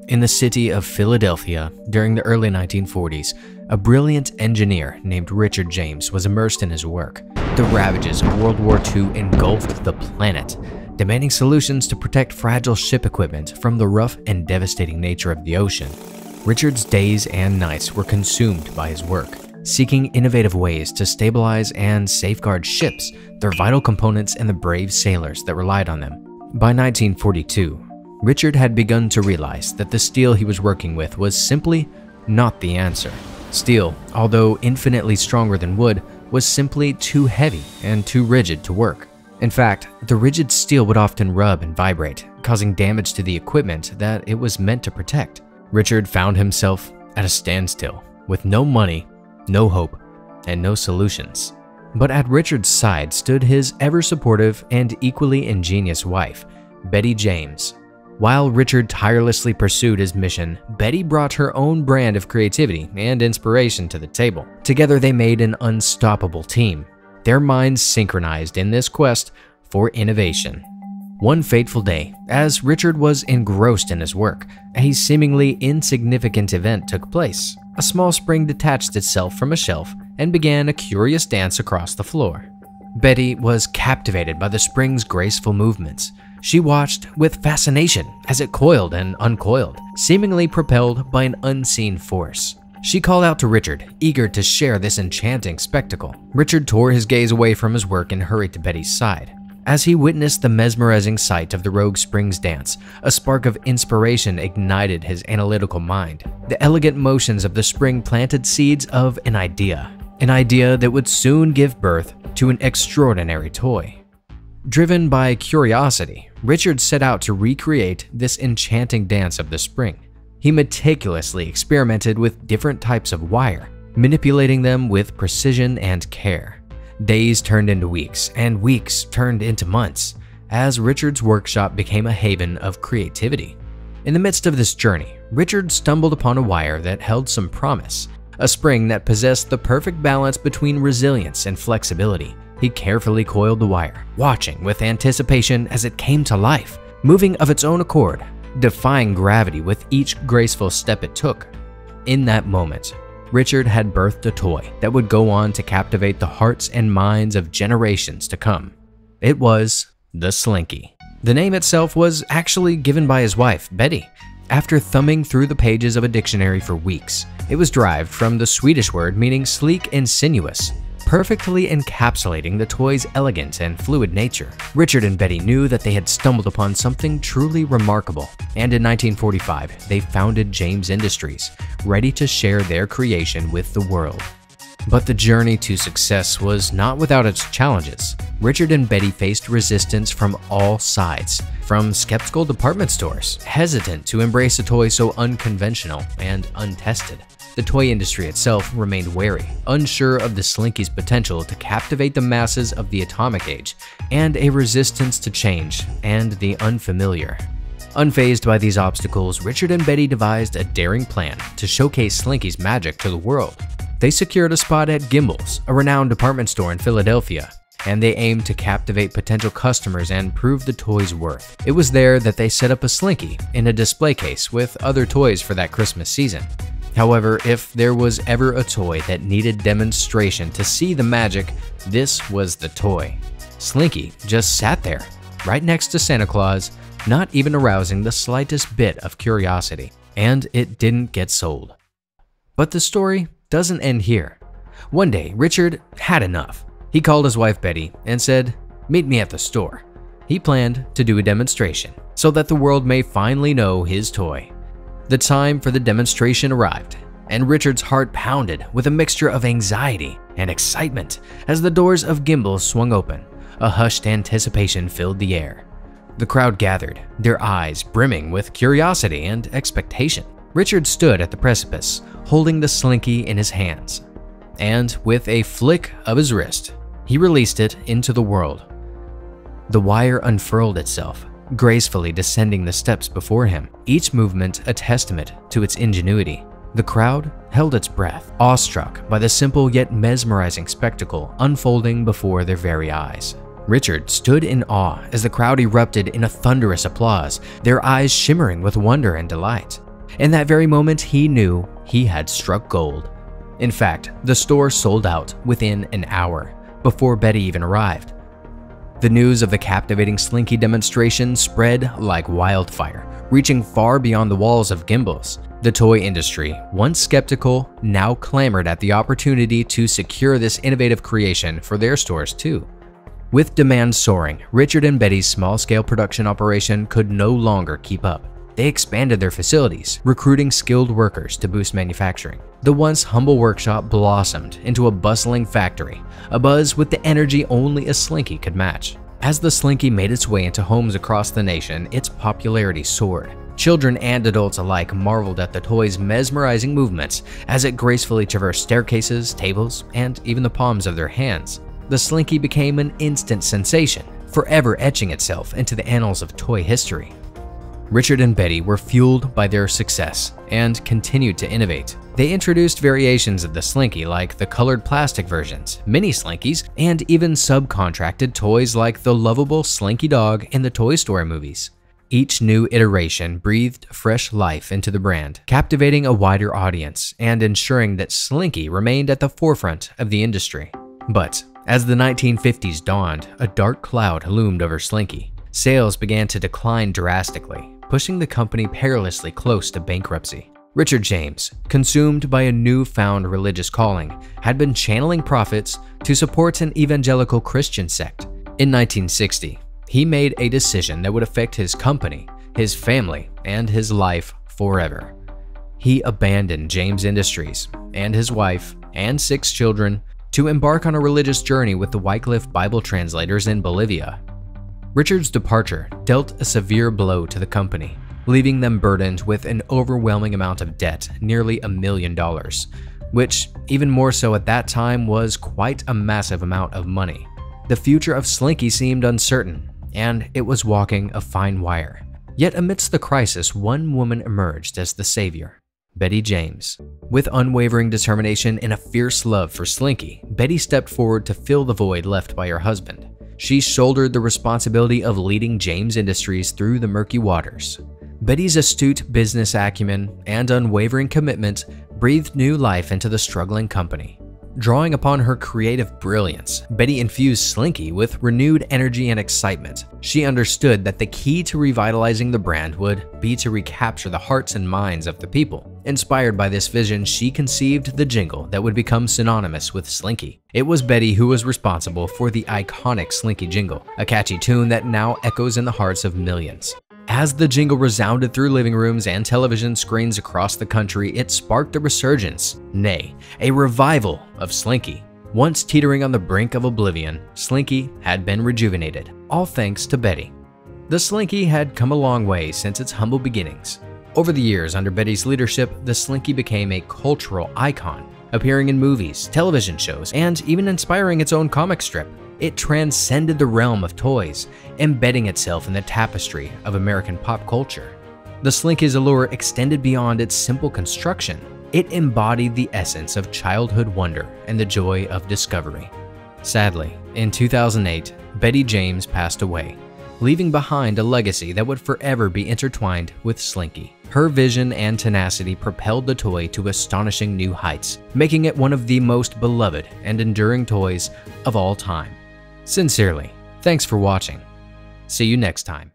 In the city of Philadelphia, during the early 1940s, a brilliant engineer named Richard James was immersed in his work. The ravages of World War II engulfed the planet, demanding solutions to protect fragile ship equipment from the rough and devastating nature of the ocean. Richard's days and nights were consumed by his work, seeking innovative ways to stabilize and safeguard ships, their vital components, and the brave sailors that relied on them. By 1942, Richard had begun to realize that the steel he was working with was simply not the answer. Steel, although infinitely stronger than wood, was simply too heavy and too rigid to work. In fact, the rigid steel would often rub and vibrate, causing damage to the equipment that it was meant to protect. Richard found himself at a standstill, with no money, no hope, and no solutions. But at Richard's side stood his ever-supportive and equally ingenious wife, Betty James. While Richard tirelessly pursued his mission, Betty brought her own brand of creativity and inspiration to the table. Together they made an unstoppable team, their minds synchronized in this quest for innovation. One fateful day, as Richard was engrossed in his work, a seemingly insignificant event took place. A small spring detached itself from a shelf and began a curious dance across the floor. Betty was captivated by the spring's graceful movements. She watched with fascination as it coiled and uncoiled, seemingly propelled by an unseen force. She called out to Richard, eager to share this enchanting spectacle. Richard tore his gaze away from his work and hurried to Betty's side. As he witnessed the mesmerizing sight of the rogue spring's dance, a spark of inspiration ignited his analytical mind. The elegant motions of the spring planted seeds of an idea that would soon give birth to an extraordinary toy. Driven by curiosity, Richard set out to recreate this enchanting dance of the spring. He meticulously experimented with different types of wire, manipulating them with precision and care. Days turned into weeks, and weeks turned into months, as Richard's workshop became a haven of creativity. In the midst of this journey, Richard stumbled upon a wire that held some promise, a spring that possessed the perfect balance between resilience and flexibility. He carefully coiled the wire, watching with anticipation as it came to life, moving of its own accord, defying gravity with each graceful step it took. In that moment, Richard had birthed a toy that would go on to captivate the hearts and minds of generations to come. It was the Slinky. The name itself was actually given by his wife, Betty, after thumbing through the pages of a dictionary for weeks. It was derived from the Swedish word meaning sleek and sinuous, perfectly encapsulating the toy's elegant and fluid nature. Richard and Betty knew that they had stumbled upon something truly remarkable, and in 1945, they founded James Industries, ready to share their creation with the world. But the journey to success was not without its challenges. Richard and Betty faced resistance from all sides, from skeptical department stores, hesitant to embrace a toy so unconventional and untested. The toy industry itself remained wary, unsure of the Slinky's potential to captivate the masses of the atomic age, and a resistance to change and the unfamiliar. Unfazed by these obstacles, Richard and Betty devised a daring plan to showcase Slinky's magic to the world. They secured a spot at Gimbel's, a renowned department store in Philadelphia, and they aimed to captivate potential customers and prove the toy's worth. It was there that they set up a Slinky in a display case with other toys for that Christmas season. However, if there was ever a toy that needed demonstration to see the magic, this was the toy. Slinky just sat there, right next to Santa Claus, not even arousing the slightest bit of curiosity, and it didn't get sold. But the story doesn't end here. One day, Richard had enough. He called his wife Betty and said, "Meet me at the store." He planned to do a demonstration so that the world may finally know his toy. The time for the demonstration arrived, and Richard's heart pounded with a mixture of anxiety and excitement as the doors of Gimbel's swung open. A hushed anticipation filled the air. The crowd gathered, their eyes brimming with curiosity and expectation. Richard stood at the precipice, holding the Slinky in his hands, and with a flick of his wrist, he released it into the world. The wire unfurled itself, gracefully descending the steps before him, each movement a testament to its ingenuity. The crowd held its breath, awestruck by the simple yet mesmerizing spectacle unfolding before their very eyes. Richard stood in awe as the crowd erupted in a thunderous applause, their eyes shimmering with wonder and delight. In that very moment, he knew he had struck gold. In fact, the store sold out within an hour before Betty even arrived. The news of the captivating Slinky demonstration spread like wildfire, reaching far beyond the walls of Gimbals. The toy industry, once skeptical, now clamored at the opportunity to secure this innovative creation for their stores too. With demand soaring, Richard and Betty's small-scale production operation could no longer keep up. They expanded their facilities, recruiting skilled workers to boost manufacturing. The once humble workshop blossomed into a bustling factory, abuzz with the energy only a Slinky could match. As the Slinky made its way into homes across the nation, its popularity soared. Children and adults alike marveled at the toy's mesmerizing movements as it gracefully traversed staircases, tables, and even the palms of their hands. The Slinky became an instant sensation, forever etching itself into the annals of toy history. Richard and Betty were fueled by their success and continued to innovate. They introduced variations of the Slinky like the colored plastic versions, mini Slinkies, and even subcontracted toys like the lovable Slinky dog in the Toy Story movies. Each new iteration breathed fresh life into the brand, captivating a wider audience and ensuring that Slinky remained at the forefront of the industry. But as the 1950s dawned, a dark cloud loomed over Slinky. Sales began to decline drastically, pushing the company perilously close to bankruptcy. Richard James, consumed by a newfound religious calling, had been channeling profits to support an evangelical Christian sect. In 1960, he made a decision that would affect his company, his family, and his life forever. He abandoned James Industries and his wife and 6 children to embark on a religious journey with the Wycliffe Bible translators in Bolivia. Richard's departure dealt a severe blow to the company, leaving them burdened with an overwhelming amount of debt, nearly $1 million, which, even more so at that time, was quite a massive amount of money. The future of Slinky seemed uncertain, and it was walking a fine wire. Yet amidst the crisis, one woman emerged as the savior: Betty James. With unwavering determination and a fierce love for Slinky, Betty stepped forward to fill the void left by her husband. She shouldered the responsibility of leading James Industries through the murky waters. Betty's astute business acumen and unwavering commitment breathed new life into the struggling company. Drawing upon her creative brilliance, Betty infused Slinky with renewed energy and excitement. She understood that the key to revitalizing the brand would be to recapture the hearts and minds of the people. Inspired by this vision, she conceived the jingle that would become synonymous with Slinky. It was Betty who was responsible for the iconic Slinky jingle, a catchy tune that now echoes in the hearts of millions. As the jingle resounded through living rooms and television screens across the country, it sparked a resurgence, nay, a revival of Slinky. Once teetering on the brink of oblivion, Slinky had been rejuvenated, all thanks to Betty. The Slinky had come a long way since its humble beginnings. Over the years, under Betty's leadership, the Slinky became a cultural icon, appearing in movies, television shows, and even inspiring its own comic strip. It transcended the realm of toys, embedding itself in the tapestry of American pop culture. The Slinky's allure extended beyond its simple construction. It embodied the essence of childhood wonder and the joy of discovery. Sadly, in 2008, Betty James passed away, leaving behind a legacy that would forever be intertwined with Slinky. Her vision and tenacity propelled the toy to astonishing new heights, making it one of the most beloved and enduring toys of all time. Sincerely, thanks for watching. See you next time.